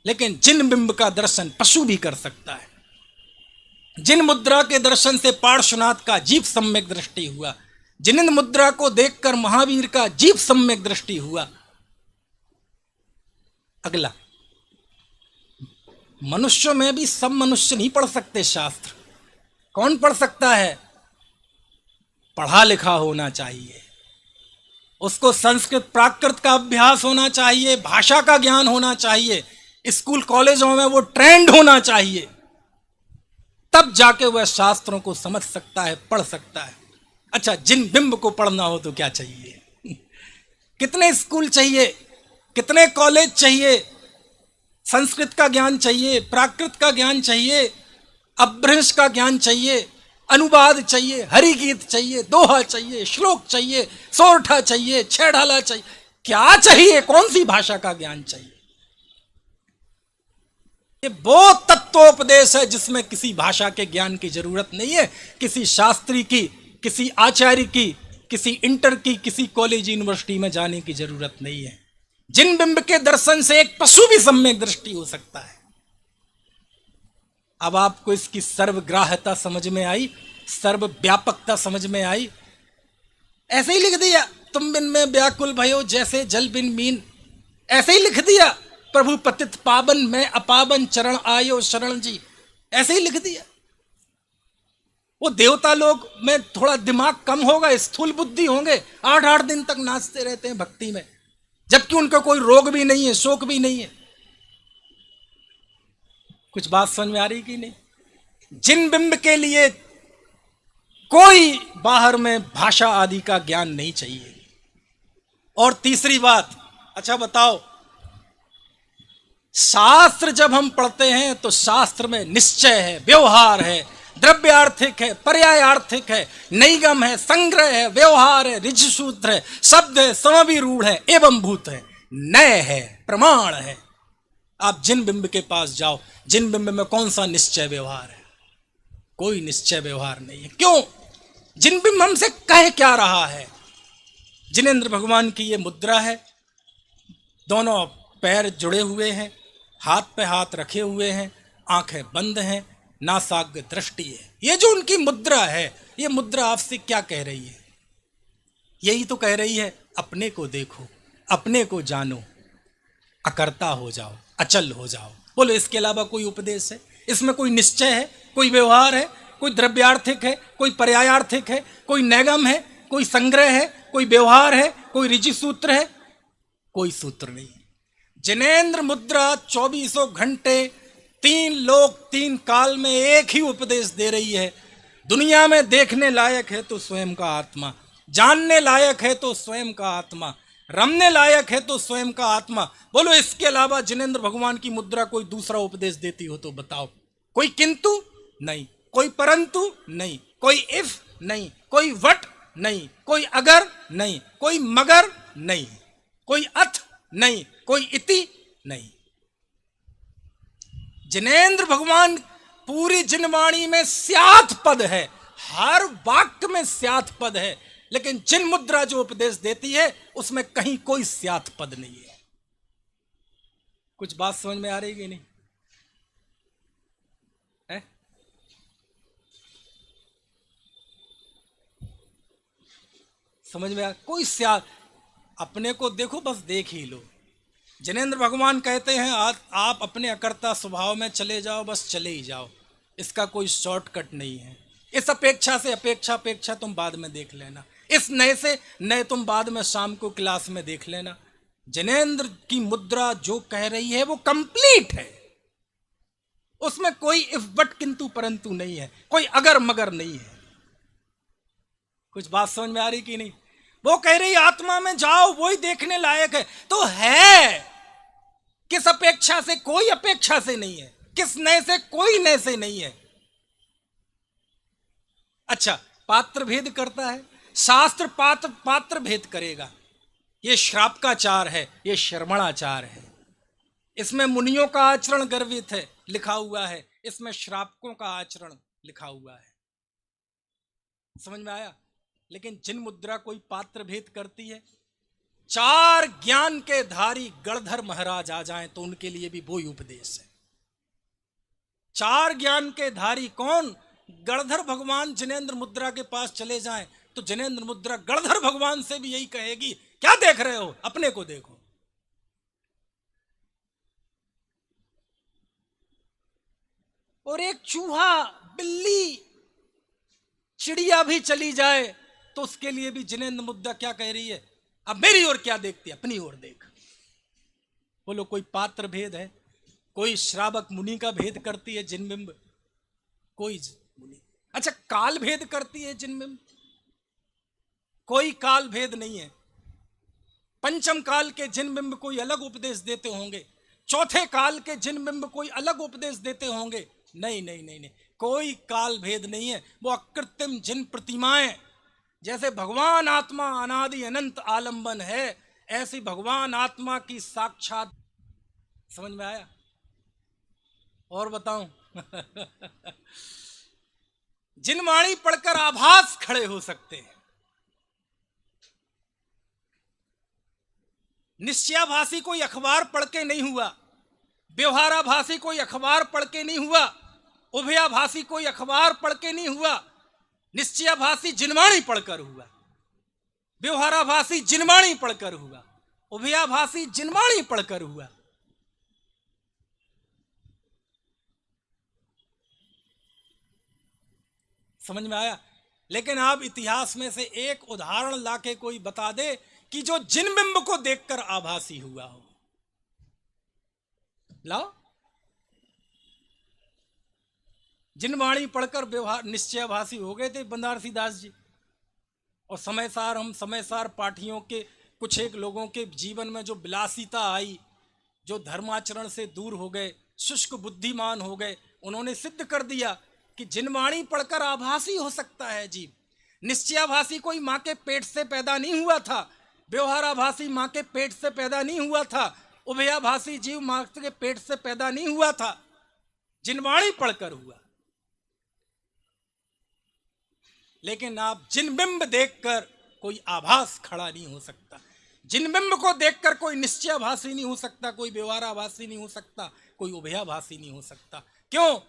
लेकिन जिन बिंब का दर्शन पशु भी कर सकता है। जिन मुद्रा के दर्शन से पार्श्वनाथ का जीव सम्यक दृष्टि हुआ, जिन मुद्रा को देखकर महावीर का जीव सम्यक दृष्टि हुआ। अगला, मनुष्यों में भी सब मनुष्य नहीं पढ़ सकते शास्त्र। कौन पढ़ सकता है? पढ़ा लिखा होना चाहिए, उसको संस्कृत प्राकृत का अभ्यास होना चाहिए, भाषा का ज्ञान होना चाहिए, स्कूल कॉलेजों में वो ट्रेंड होना चाहिए, तब जाके वह शास्त्रों को समझ सकता है, पढ़ सकता है। अच्छा, जिन बिंब को पढ़ना हो तो क्या चाहिए? कितने स्कूल चाहिए, कितने कॉलेज चाहिए? संस्कृत का ज्ञान चाहिए, प्राकृत का ज्ञान चाहिए, अपभ्रंश का ज्ञान चाहिए, अनुवाद चाहिए, हरिगीत चाहिए, दोहा चाहिए, श्लोक चाहिए, सोरठा चाहिए, छेढ़ाला चाहिए। क्या चाहिए? कौन सी भाषा का ज्ञान चाहिए? ये वो तत्वोपदेश है जिसमें किसी भाषा के ज्ञान की जरूरत नहीं है, किसी शास्त्री की, किसी आचार्य की, किसी इंटर की, किसी कॉलेज यूनिवर्सिटी में जाने की जरूरत नहीं है। जिन बिंब के दर्शन से एक पशु भी सम्यक दृष्टि हो सकता है। अब आपको इसकी सर्वग्राह्यता समझ में आई, सर्वव्यापकता समझ में आई। ऐसे ही लिख दिया, तुम बिन में व्याकुल भयो जैसे जल बिन मीन। ऐसे ही लिख दिया, प्रभु पतित पावन में अपावन चरण आयो शरण जी। ऐसे ही लिख दिया। वो देवता लोग में थोड़ा दिमाग कम होगा, स्थूल बुद्धि होंगे, 8-8 दिन तक नाचते रहते हैं भक्ति में, जबकि उनका कोई रोग भी नहीं है, शोक भी नहीं है। कुछ बात समझ में आ रही कि नहीं? जिन बिंब के लिए कोई बाहर में भाषा आदि का ज्ञान नहीं चाहिए। और तीसरी बात, अच्छा बताओ, शास्त्र जब हम पढ़ते हैं तो शास्त्र में निश्चय है, व्यवहार है, द्रव्यार्थिक है, पर्यायार्थिक है, नैगम है, संग्रह है, व्यवहार है, ऋजुसूत्र है, शब्द है, समविरूढ़ है, एवं भूत है, नय है, प्रमाण है। आप जिन बिंब के पास जाओ, जिन बिंब में कौन सा निश्चय व्यवहार है? कोई निश्चय व्यवहार नहीं है। क्यों? जिन बिंब हमसे कह क्या रहा है? जिनेंद्र भगवान की ये मुद्रा है, दोनों पैर जुड़े हुए हैं, हाथ पे हाथ रखे हुए हैं, आंखें बंद हैं, नासाग्र दृष्टि है। ये जो उनकी मुद्रा है, ये मुद्रा आपसे क्या कह रही है? यही तो कह रही है, अपने को देखो, अपने को जानो, अकर्ता हो जाओ, अचल हो जाओ। बोलो, इसके अलावा कोई उपदेश है? इसमें कोई निश्चय है, कोई व्यवहार है, कोई द्रव्यार्थिक है, कोई पर्यायार्थिक है, कोई नैगम है, कोई संग्रह है, कोई व्यवहार है, कोई ऋजु सूत्र है? कोई सूत्र नहीं। जिनेंद्र मुद्रा 24 घंटे 3 लोक 3 काल में एक ही उपदेश दे रही है। दुनिया में देखने लायक है तो स्वयं का आत्मा, जानने लायक है तो स्वयं का आत्मा, रमने लायक है तो स्वयं का आत्मा। बोलो, इसके अलावा जिनेंद्र भगवान की मुद्रा कोई दूसरा उपदेश देती हो तो बताओ। कोई किंतु नहीं, कोई परंतु नहीं, कोई इफ नहीं, कोई वट नहीं, कोई अगर नहीं, कोई मगर नहीं, कोई अथ नहीं, कोई इति नहीं। जिनेंद्र भगवान पूरी जिनवाणी में स्यात् पद है, हर वाक्य में स्यात् पद है, लेकिन जिन मुद्रा जो उपदेश देती है उसमें कहीं कोई स्यात् पद नहीं है। कुछ बात समझ में आ रही कि नहीं है? समझ में आ? कोई अपने को देखो, बस देख ही लो। जिनेंद्र भगवान कहते हैं आप अपने अकर्ता स्वभाव में चले जाओ, बस चले ही जाओ, इसका कोई शॉर्टकट नहीं है। इस अपेक्षा से अपेक्षा तुम बाद में देख लेना, इस नए से नए तुम बाद में शाम को क्लास में देख लेना। जिनेंद्र की मुद्रा जो कह रही है वो कंप्लीट है, उसमें कोई इफ बट किंतु परंतु नहीं है, कोई अगर मगर नहीं है। कुछ बात समझ में आ रही कि नहीं? वो कह रही आत्मा में जाओ, वही देखने लायक है। तो है किस अपेक्षा से? कोई अपेक्षा से नहीं है। किस नए से? कोई नए से नहीं है। अच्छा, पात्र भेद करता है शास्त्र, पात्र भेद करेगा। ये श्राप का चार है, ये शर्मणाचार है। इसमें मुनियों का आचरण गर्वित है लिखा हुआ है, इसमें श्रापकों का आचरण लिखा हुआ है। समझ में आया? लेकिन जिन मुद्रा कोई पात्र भेद करती है, चार ज्ञान के धारी गणधर महाराज आ जाएं तो उनके लिए भी वही उपदेश है। चार ज्ञान के धारी कौन? गणधर भगवान जिनेंद्र मुद्रा के पास चले जाएं तो जिनेंद्र मुद्रा गणधर भगवान से भी यही कहेगी, क्या देख रहे हो, अपने को देखो। और एक चूहा, बिल्ली, चिड़िया भी चली जाए तो उसके लिए भी जिनेंद्र मुद्रा क्या कह रही है? अब मेरी ओर क्या देखती है, अपनी ओर देख। बोलो, कोई पात्र भेद है? कोई श्रावक मुनि का भेद करती है जिनबिंब? कोई मुनि। अच्छा, काल भेद करती है जिनबिंब? कोई काल भेद नहीं है। पंचम काल के जिनबिंब कोई अलग उपदेश देते होंगे, चौथे काल के जिनबिंब कोई अलग उपदेश देते होंगे। नहीं नहीं नहीं नहीं, कोई काल भेद नहीं है। वो अकृत्रिम जिन प्रतिमाएं, जैसे भगवान आत्मा अनादि अनंत आलंबन है, ऐसी भगवान आत्मा की साक्षात। समझ में आया? और बताऊं? जिन वाणी पढ़कर आभास खड़े हो सकते हैं। निश्चयाभासी कोई अखबार पढ़ के नहीं हुआ, व्यवहाराभासी कोई अखबार पढ़ के नहीं हुआ, उभयाभासी कोई अखबार पढ़ के नहीं हुआ। निश्चयाभासी जिनवाणी पढ़कर हुआ, व्यवहाराभासी जिनवाणी पढ़कर हुआ, उभयाभासी जिनवाणी पढ़कर हुआ। समझ में आया? लेकिन आप इतिहास में से एक उदाहरण लाके कोई बता दे कि जो जिनबिंब को देखकर आभासी हुआ हो। लाओ। जिनवाणी पढ़कर व्यवहार निश्चयाभासी हो गए थे बनारसी दास जी। और हम समय सार पाठियों के कुछ एक लोगों के जीवन में जो विलासिता आई, जो धर्माचरण से दूर हो गए, शुष्क बुद्धिमान हो गए, उन्होंने सिद्ध कर दिया कि जिनवाणी पढ़कर आभासी हो सकता है जीव। निश्चयाभासी कोई माँ के पेट से पैदा नहीं हुआ था, व्यवहाराभासी माँ के पेट से पैदा नहीं हुआ था, उभयाभासी जीव माँ के पेट से पैदा नहीं हुआ था, जिनवाणी पढ़कर हुआ। लेकिन आप जिनबिंब देखकर कोई आभास खड़ा नहीं हो सकता। जिनबिंब को देखकर कोई निश्चयाभासी नहीं हो सकता, कोई व्यवहाराभासी नहीं हो सकता, कोई उभयाभासी नहीं हो सकता। क्यों?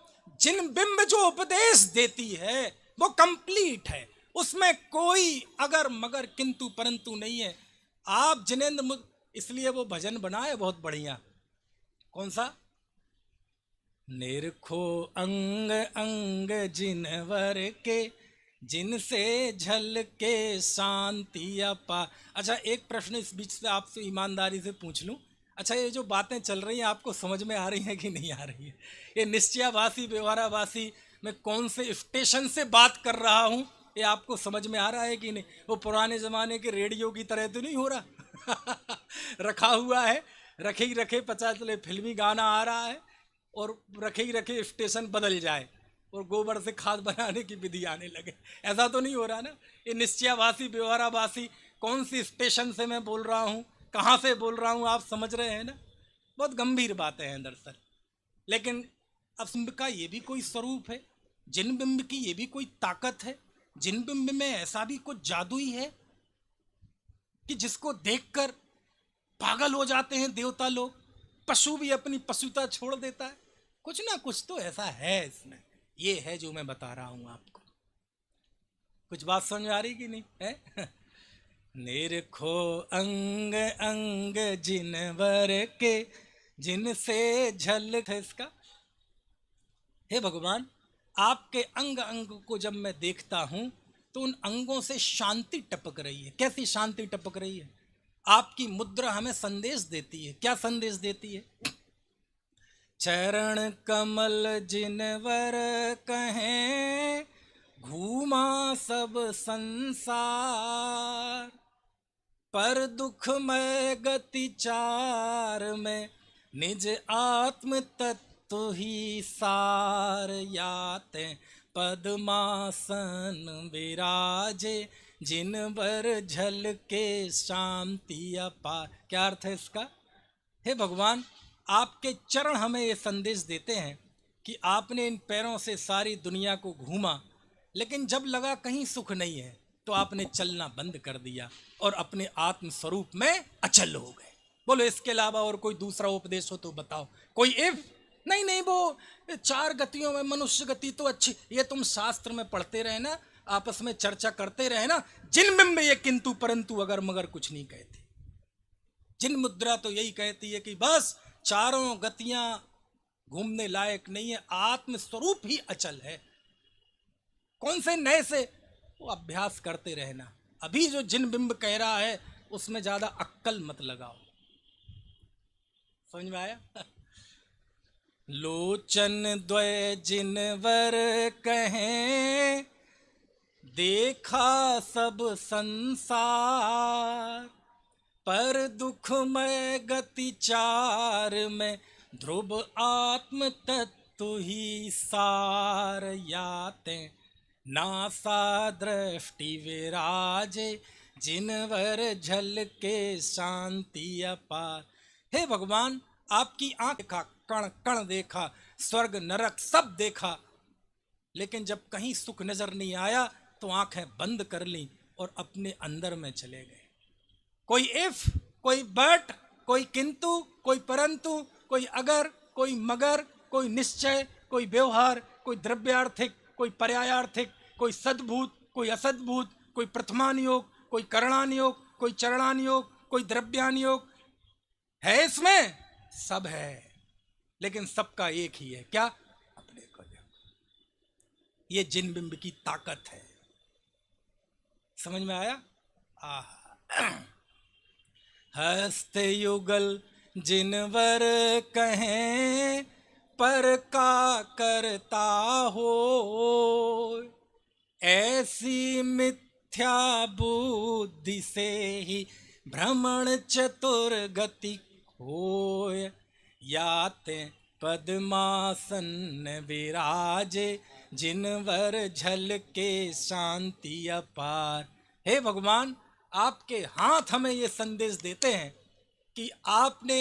जिनबिंब जो उपदेश देती है वो कंप्लीट है, उसमें कोई अगर मगर किंतु परंतु नहीं है। आप जिनेंद्र, इसलिए वो भजन बनाए बहुत बढ़िया। कौन सा? निरखो अंग अंग जिनवर के, जिनसे झल के शांति अपा। अच्छा, एक प्रश्न इस बीच से आपसे ईमानदारी से पूछ लूं। अच्छा, ये जो बातें चल रही हैं आपको समझ में आ रही हैं कि नहीं आ रही है? ये निश्चयाभासी व्यवहाराभासी मैं कौन से स्टेशन से बात कर रहा हूं, ये आपको समझ में आ रहा है कि नहीं? वो पुराने ज़माने के रेडियो की तरह तो नहीं हो रहा? रखा हुआ है, रखे ही रखे पता चले फिल्मी गाना आ रहा है और रखे ही रखे स्टेशन बदल जाए और गोबर से खाद बनाने की विधि आने लगे। ऐसा तो नहीं हो रहा ना? ये निश्चयाभासी व्यवहाराभासी कौन सी स्टेशन से मैं बोल रहा हूँ, कहाँ से बोल रहा हूँ, आप समझ रहे हैं ना? बहुत गंभीर बातें हैं दरअसल। लेकिन अब बिंब का ये भी कोई स्वरूप है, जिनबिंब की ये भी कोई ताकत है, जिनबिंब में ऐसा भी कुछ जादू ही है कि जिसको देखकर पागल हो जाते हैं देवता लोग। पशु भी अपनी पशुता छोड़ देता है। कुछ ना कुछ तो ऐसा है इसमें। ये है जो मैं बता रहा हूं आपको। कुछ बात समझ आ रही कि नहीं है? निरखो अंग अंग जिनवर के, जिनसे झलक है इसका। हे भगवान, आपके अंग अंग को जब मैं देखता हूं तो उन अंगों से शांति टपक रही है। कैसी शांति टपक रही है? आपकी मुद्रा हमें संदेश देती है। क्या संदेश देती है? चरण कमल जिनवर कहें, घूमा सब संसार, पर दुखमय गति चार में, निज आत्म तत्व ही सार। याते पद्मासन विराजे, जिनवर झलके शांति अपार। क्या अर्थ है इसका? हे भगवान, आपके चरण हमें ये संदेश देते हैं कि आपने इन पैरों से सारी दुनिया को घूमा, लेकिन जब लगा कहीं सुख नहीं है तो आपने चलना बंद कर दिया और अपने आत्म स्वरूप में अचल हो गए। बोलो, इसके अलावा और कोई दूसरा उपदेश हो तो बताओ। कोई इफ नहीं, नहीं वो 4 गतियों में मनुष्य गति तो अच्छी, ये तुम शास्त्र में पढ़ते रहे ना, आपस में चर्चा करते रहे ना। जिन बिंब ये किंतु परंतु अगर मगर कुछ नहीं कहते। जिन मुद्रा तो यही कहती है कि बस चारों गतियां घूमने लायक नहीं है, आत्म स्वरूप ही अचल है। कौन से नए से? वो अभ्यास करते रहना। अभी जो जिन बिंब कह रहा है उसमें ज्यादा अक्कल मत लगाओ। समझ में आया? लोचन द्वय जिनवर कहें, देखा सब संसार, पर दुखमय गति चार में, ध्रुव आत्म तत्व ही सार। याते नासा दृष्टि विराजे, जिनवर झलके शांति अपार। हे भगवान, आपकी आंख देखा, कण कण देखा, स्वर्ग नरक सब देखा, लेकिन जब कहीं सुख नजर नहीं आया तो आंखें बंद कर ली और अपने अंदर में चले गए। कोई इफ, कोई बट, कोई किंतु, कोई परंतु, कोई अगर, कोई मगर, कोई निश्चय, कोई व्यवहार, कोई द्रव्यार्थिक, कोई पर्यायार्थिक, कोई सद्भूत, कोई असद्भूत, कोई प्रथमानियोग, कोई करणानियोग, कोई चरणानियोग, कोई द्रव्यानियोग है। इसमें सब है, लेकिन सबका एक ही है। क्या? अपने को देखो। ये जिन बिंब की ताकत है। समझ में आया? हस्त युगल जिनवर कहें, पर का करता हो, ऐसी मिथ्या बुद्धि से ही भ्रमण चतुर गति होय। याते पद्मासन विराजे, जिनवर झलके शांति अपार। हे भगवान, आपके हाथ हमें ये संदेश देते हैं कि आपने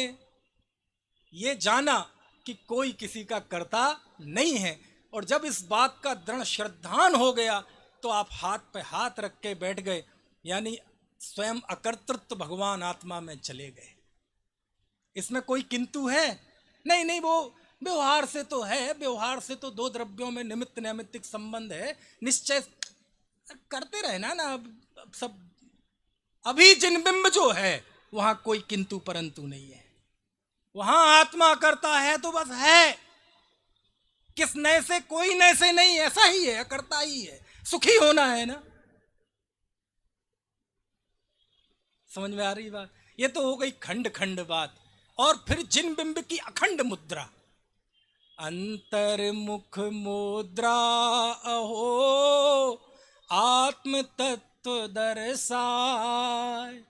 ये जाना कि कोई किसी का कर्ता नहीं है, और जब इस बात का दृढ़ श्रद्धान हो गया तो आप हाथ पे हाथ रख के बैठ गए, यानी स्वयं अकर्तृत्व भगवान आत्मा में चले गए। इसमें कोई किंतु है? नहीं, नहीं, वो व्यवहार से तो है, व्यवहार से तो 2 द्रव्यों में निमित्त नैमित्तिक संबंध है, निश्चय करते रहे ना सब। अभी जिन बिंब जो है वहां कोई किंतु परंतु नहीं है, वहां आत्मा करता है तो बस है। किस नए से? कोई नए से नहीं, ऐसा ही है, करता ही है। सुखी होना है ना। समझ में आ रही बात? ये तो हो गई खंड खंड बात। और फिर जिन बिंब की अखंड मुद्रा, अंतर्मुख मुद्रा अहो, आत्म तत्व दर्शाय।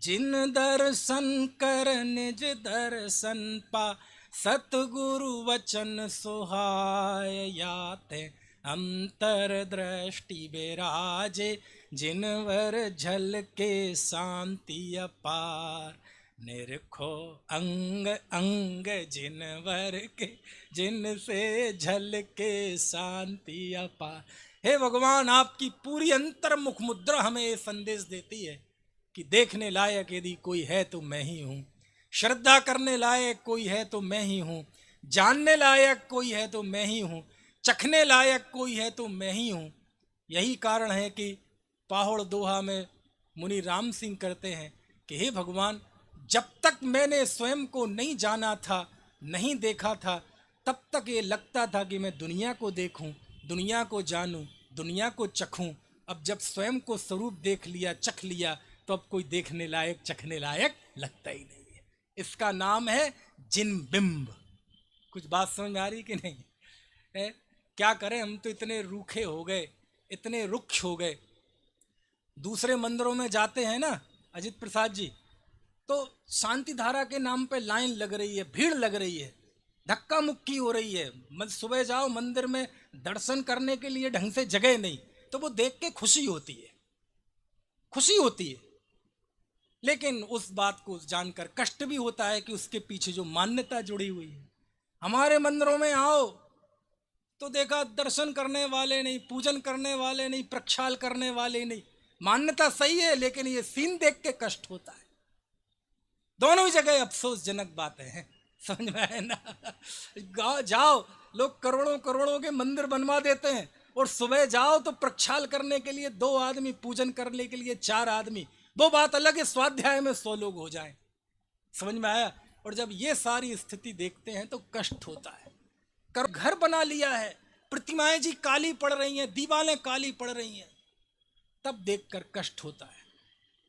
जिन दर्शन कर निज दर्शन पा, सतगुरु वचन सुहाय। याते अंतर दृष्टि विराजे, जिनवर झलके शांति अपार। निरखो अंग अंग जिनवर के, जिनसे झलके शांति अपार। हे भगवान, आपकी पूरी अंतर्मुख मुद्रा हमें ये संदेश देती है कि देखने लायक यदि कोई है तो मैं ही हूँ। श्रद्धा करने लायक कोई है तो मैं ही हूँ, जानने लायक कोई है तो मैं ही हूँ, चखने लायक कोई है तो मैं ही हूँ। यही कारण है कि पाहुड़ दोहा में मुनि राम सिंह करते हैं कि हे भगवान, जब तक मैंने स्वयं को नहीं जाना था, नहीं देखा था, तब तक ये लगता था कि मैं दुनिया को देखूं, दुनिया को जानूं, दुनिया को चखूं। अब जब स्वयं को स्वरूप देख लिया, चख लिया, तो अब कोई देखने लायक, चखने लायक लगता ही नहीं है। इसका नाम है जिन बिंब। कुछ बात समझ में आ रही कि नहीं है? क्या करें, हम तो इतने रूखे हो गए, इतने रुक्ष हो गए। दूसरे मंदिरों में जाते हैं ना अजित प्रसाद जी, तो शांति धारा के नाम पे लाइन लग रही है, भीड़ लग रही है, धक्का मुक्की हो रही है। सुबह जाओ मंदिर में, दर्शन करने के लिए ढंग से जगह नहीं, तो वो देख के खुशी होती है, खुशी होती है। लेकिन उस बात को जानकर कष्ट भी होता है कि उसके पीछे जो मान्यता जुड़ी हुई है। हमारे मंदिरों में आओ तो देखा दर्शन करने वाले नहीं, पूजन करने वाले नहीं, प्रक्षाल करने वाले नहीं। मान्यता सही है, लेकिन ये सीन देख के कष्ट होता है। दोनों ही जगह अफसोसजनक बातें हैं, समझ में आए ना? गाँव जाओ, लोग करोड़ों करोड़ों के मंदिर बनवा देते हैं, और सुबह जाओ तो प्रक्षाल करने के लिए 2 आदमी, पूजन करने के लिए 4 आदमी। वो बात अलग है, स्वाध्याय में 100 लोग हो जाएं। समझ में आया? और जब ये सारी स्थिति देखते हैं तो कष्ट होता है। घर बना लिया है, प्रतिमाएं जी काली पड़ रही हैं, दीवारें काली पड़ रही हैं, तब देखकर कष्ट होता है।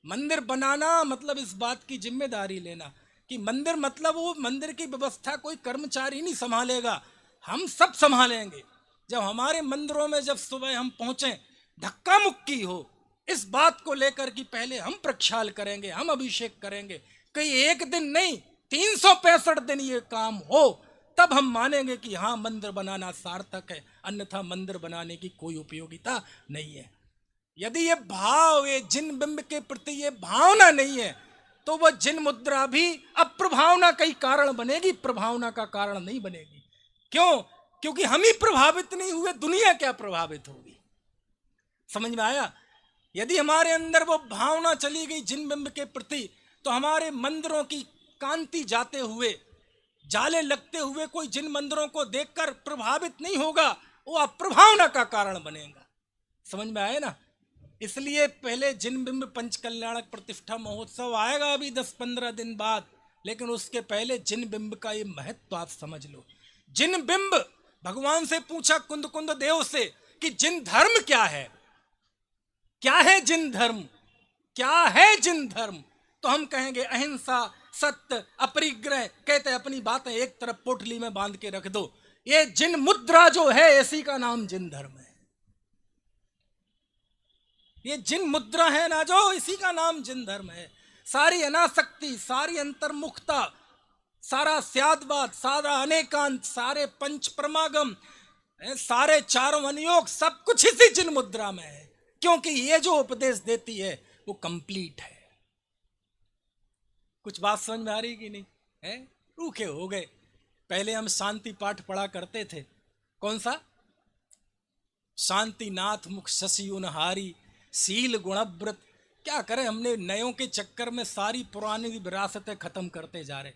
मंदिर बनाना मतलब इस बात की जिम्मेदारी लेना कि मंदिर मतलब वो मंदिर की व्यवस्था कोई कर्मचारी नहीं संभालेगा, हम सब संभालेंगे। जब हमारे मंदिरों में जब सुबह हम पहुंचे, धक्का मुक्की हो इस बात को लेकर कि पहले हम प्रक्षाल करेंगे, हम अभिषेक करेंगे, कहीं एक दिन नहीं 365 दिन ये काम हो, तब हम मानेंगे कि हाँ मंदिर बनाना सार्थक है, अन्यथा मंदिर बनाने की कोई उपयोगिता नहीं है। यदि ये भाव, ये जिन बिंब के प्रति ये भावना नहीं है, तो वह जिन मुद्रा भी अप्रभावना का ही कारण बनेगी, प्रभावना का कारण नहीं बनेगी। क्यों? क्योंकि हम ही प्रभावित नहीं हुए, दुनिया क्या प्रभावित होगी? समझ में आया? यदि हमारे अंदर वो भावना चली गई जिन बिंब के प्रति, तो हमारे मंदिरों की कांति जाते हुए, जाले लगते हुए कोई जिन मंदिरों को देखकर प्रभावित नहीं होगा, वो अप्रभावना का कारण बनेगा। समझ में आया ना? इसलिए पहले जिन बिंब पंच कल्याणक प्रतिष्ठा महोत्सव आएगा अभी 10-15 दिन बाद, लेकिन उसके पहले जिन बिंब का ये महत्व आप समझ लो। जिन बिंब, भगवान से पूछा कुंद कुंद देव से कि जिन धर्म क्या है, क्या है जिन धर्म, क्या है जिन धर्म? तो हम कहेंगे अहिंसा, सत्य, अपरिग्रह। कहते अपनी बातें एक तरफ पोटली में बांध के रख दो, ये जिन मुद्रा जो है इसी का नाम जिन धर्म है। ये जिन मुद्रा है ना जो, इसी का नाम जिन धर्म है। सारी अनासक्ति, सारी अंतर्मुखता, सारा स्यादवाद, सारा अनेकांत, सारे पंच परमागम, सारे चारों अनुयोग, सब कुछ इसी जिन मुद्रा में है। क्योंकि ये जो उपदेश देती है वो कंप्लीट है। कुछ बात समझ में आ रही कि नहीं है? रूखे हो गए। पहले हम शांति पाठ पढ़ा करते थे, कौन सा? शांति नाथ मुख शशि उनहारी, शील गुणव्रत। क्या करें, हमने नयों के चक्कर में सारी पुरानी विरासतें खत्म करते जा रहे।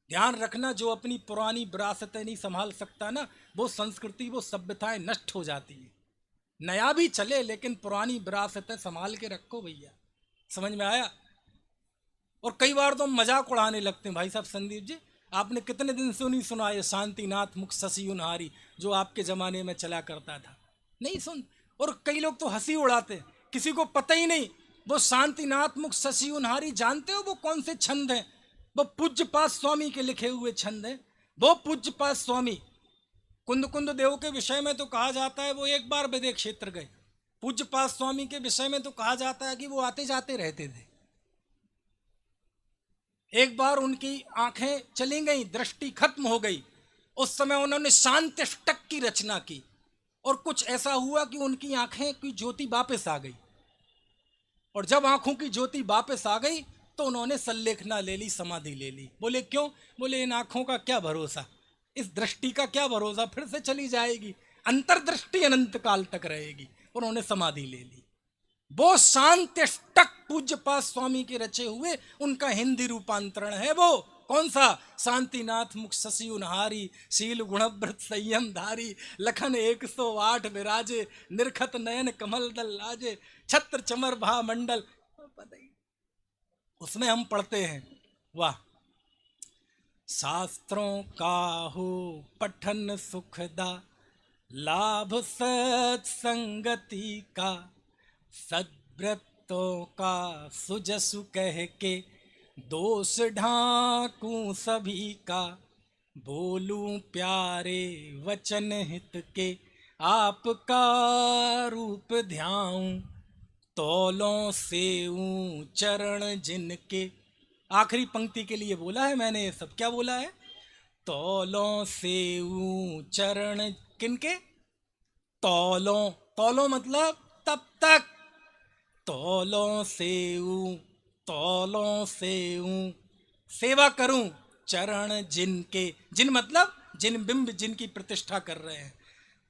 ध्यान रखना, जो अपनी पुरानी विरासतें नहीं संभाल सकता ना, वो संस्कृति, वो सभ्यताएं नष्ट हो जाती है। नया भी चले लेकिन पुरानी विरासतें संभाल के रखो भैया। समझ में आया? और कई बार तो मजाक उड़ाने लगते हैं। भाई साहब संदीप जी, आपने कितने दिन से नहीं सुना ये शांतिनाथ मुख शशि उनहारी जो आपके ज़माने में चला करता था? नहीं सुन। और कई लोग तो हंसी उड़ाते, किसी को पता ही नहीं वो शांतिनाथ मुख शशि उनहारी। जानते हो वो कौन से छंद हैं? वो पूज्यपाद स्वामी के लिखे हुए छंद हैं। वो पूज्यपाद स्वामी कुंद कुंद देव के विषय में तो कहा जाता है वो एक बार विदेह क्षेत्र गए। पूज्यपाद स्वामी के विषय में तो कहा जाता है कि वो आते जाते रहते थे। एक बार उनकी आंखें चली गई, दृष्टि खत्म हो गई। उस समय उन्होंने शांत्यष्टक की रचना की, और कुछ ऐसा हुआ कि उनकी आंखें की ज्योति वापस आ गई। और जब आंखों की ज्योति वापस आ गई तो उन्होंने सल्लेखना ले ली, समाधि ले ली। बोले क्यों? बोले इन आंखों का क्या भरोसा, इस दृष्टि का क्या भरोसा, फिर से चली जाएगी, अंतर्दृष्टि अनंत काल तक रहेगी। उन्होंने समाधि ले ली। वो शांत्यष्टक पूज्यपाद स्वामी के रचे हुए उनका हिंदी रूपांतरण है। वो कौन सा? शांतिनाथ मुख शशि उनहारी, शील गुणव्रत संयम धारी, लखन 108 विराजे, निर्खत नयन कमल दल लाजे, छत्र चमर भा मंडल। उसमें हम पढ़ते हैं, वाह, शास्त्रों का हो पठन सुखदा, लाभ सत्संगति का, सद्व्रतों का सुजसु कह के, दोष ढांकूं सभी का, बोलूं प्यारे वचन हित के, आपका रूप ध्याऊं, तौलों सेऊं चरण जिनके। आखिरी पंक्ति के लिए बोला है मैंने ये सब। क्या बोला है? तौलों सेऊं चरण किनके? तौलों, तौलों मतलब तब तक, तौलों सेऊं, तौलों सेऊं, सेवा करूं चरण जिनके। जिन मतलब जिन बिंब जिनकी प्रतिष्ठा कर रहे हैं,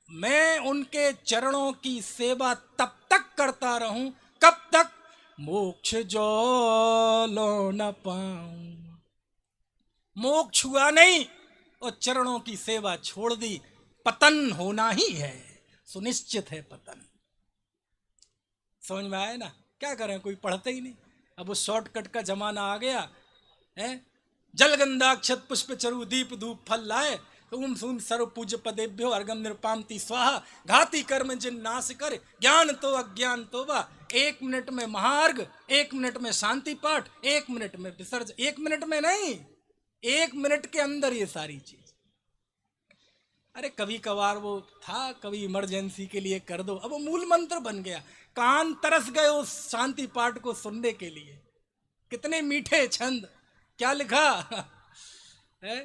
मैं उनके चरणों की सेवा तब तक करता रहूं, कब तक? मोक्ष जो लो न पाऊं। मोक्ष हुआ नहीं और चरणों की सेवा छोड़ दी, पतन होना ही है, सुनिश्चित है पतन। समझ में आया ना? क्या करें, कोई पढ़ते ही नहीं। अब वो शॉर्टकट का जमाना आ गया है। जल गंधाक्षत पुष्प चरु दीप धूप फल लाए, तुम सुन सर्व पूज्य पदेभ्यो अर्गम निरपामति स्वाहा, घाती कर्म जिन नाश कर, ज्ञान तो अज्ञान तो बा। 1 मिनट में महार्घ, 1 मिनट में शांति पाठ, 1 मिनट में विसर्जन। 1 मिनट में नहीं, 1 मिनट के अंदर ये सारी चीज। अरे कभी कभार वो था, कभी इमरजेंसी के लिए कर दो, अब वो मूल मंत्र बन गया। कान तरस गए उस शांति पाठ को सुनने के लिए। कितने मीठे छंद, क्या लिखा है?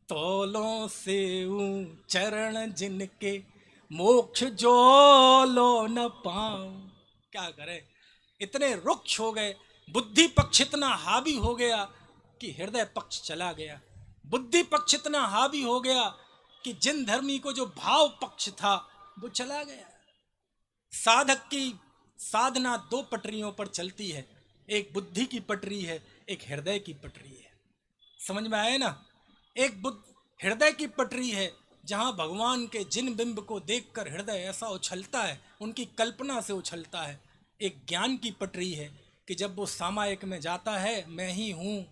तौलों सेऊं चरण जिनके, मोक्ष जो लो न पाऊं। क्या करे, इतने रुक्ष हो गए, बुद्धि पक्ष इतना हावी हो गया कि हृदय पक्ष चला गया। बुद्धि पक्ष इतना हावी हो गया कि जिन धर्मी को जो भाव पक्ष था वो चला गया। साधक की साधना 2 पटरियों पर चलती है, एक बुद्धि की पटरी है, एक हृदय की पटरी है। समझ में आए ना? एक हृदय की पटरी है जहां भगवान के जिन बिंब को देखकर हृदय ऐसा उछलता है, उनकी कल्पना से उछलता है। एक ज्ञान की पटरी है कि जब वो सामायिक में जाता है, मैं ही हूं,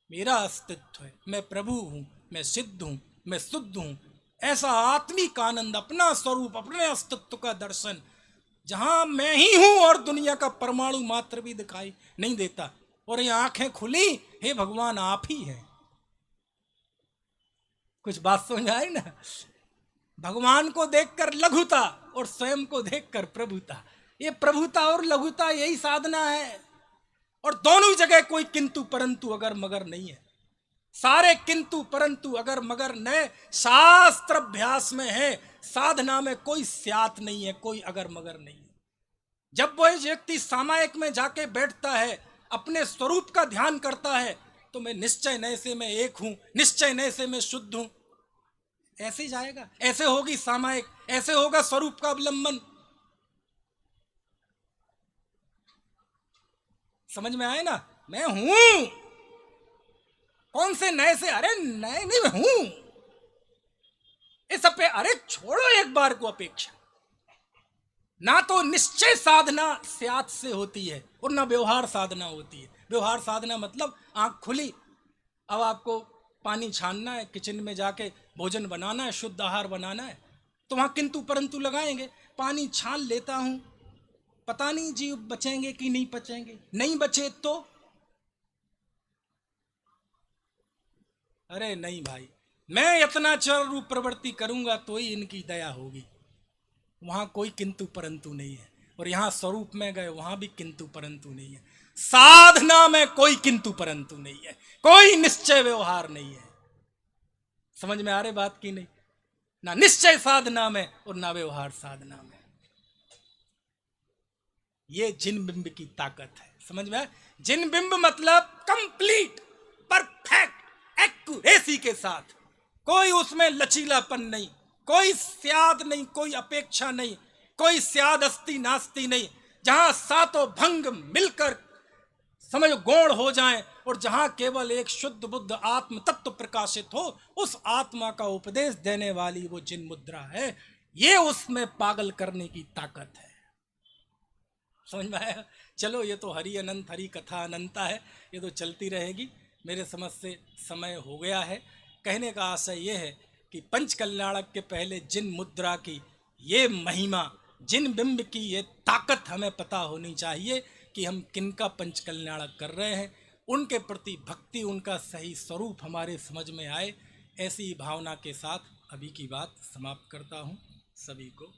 मेरा अस्तित्व है, मैं प्रभु हूं, मैं सिद्ध हूं, मैं शुद्ध हूं, ऐसा आत्मिक आनंद, अपना स्वरूप, अपने अस्तित्व का दर्शन, जहां मैं ही हूं और दुनिया का परमाणु मात्र भी दिखाई नहीं देता, और ये आंखें खुली, हे भगवान आप ही हैं। कुछ बात समझ आई ना? भगवान को देखकर लघुता और स्वयं को देखकर प्रभुता। ये प्रभुता और लघुता यही साधना है, और दोनों जगह कोई किंतु परंतु अगर मगर नहीं है। सारे किंतु परंतु अगर मगर न शास्त्र अभ्यास में है, साधना में कोई स्यात नहीं है, कोई अगर मगर नहीं है। जब वो व्यक्ति सामायिक में जाके बैठता है, अपने स्वरूप का ध्यान करता है, तो मैं निश्चय नए से मैं एक हूं, निश्चय नए से मैं शुद्ध हूं, ऐसे जाएगा। ऐसे होगी सामायिक, ऐसे होगा स्वरूप का अवलंबन। समझ में आए ना? मैं हूं, कौन से नए से? अरे नए नहीं, मैं हूं। इस पे अरे छोड़ो एक बार को अपेक्षा। ना तो निश्चय साधना स्यात से होती है और ना व्यवहार साधना होती है। व्यवहार साधना मतलब आंख खुली, अब आपको पानी छानना है, किचन में जाके भोजन बनाना है, शुद्ध आहार बनाना है, तो वहां किंतु परंतु लगाएंगे। पानी छान लेता हूं, पता नहीं जीव बचेंगे कि नहीं बचेंगे, नहीं बचे तो अरे नहीं भाई, मैं इतना चर रूप प्रवृत्ति करूंगा तो ही इनकी दया होगी। वहां कोई किंतु परंतु नहीं है, और यहां स्वरूप में गए वहां भी किंतु परंतु नहीं है। साधना में कोई किंतु परंतु नहीं है, कोई निश्चय व्यवहार नहीं है। समझ में आ रही बात की नहीं? ना निश्चय साधना में और ना व्यवहार साधना में। ये जिन बिंब की ताकत है। समझ में? जिन बिंब मतलब कंप्लीट, परफेक्ट, एक्यूरेसी के साथ, कोई उसमें लचीलापन नहीं, कोई स्याद नहीं, कोई अपेक्षा नहीं, कोई स्यादस्ती नास्ती नहीं, जहां सातों भंग मिलकर समझ गौण हो जाएं और जहां केवल एक शुद्ध बुद्ध आत्म तत्व प्रकाशित हो, उस आत्मा का उपदेश देने वाली वो जिन मुद्रा है, ये उसमें पागल करने की ताकत है। समझ में आया? चलो, ये तो हरि अनंत, हरि कथा अनंता है, ये तो चलती रहेगी। मेरे समझ से समय हो गया है। कहने का आशय ये है कि पंच कल्याणक के पहले जिन मुद्रा की ये महिमा, जिन बिंब की ये ताकत हमें पता होनी चाहिए कि हम किनका पंच कल्याणक कर रहे हैं, उनके प्रति भक्ति, उनका सही स्वरूप हमारे समझ में आए, ऐसी भावना के साथ अभी की बात समाप्त करता हूँ। सभी को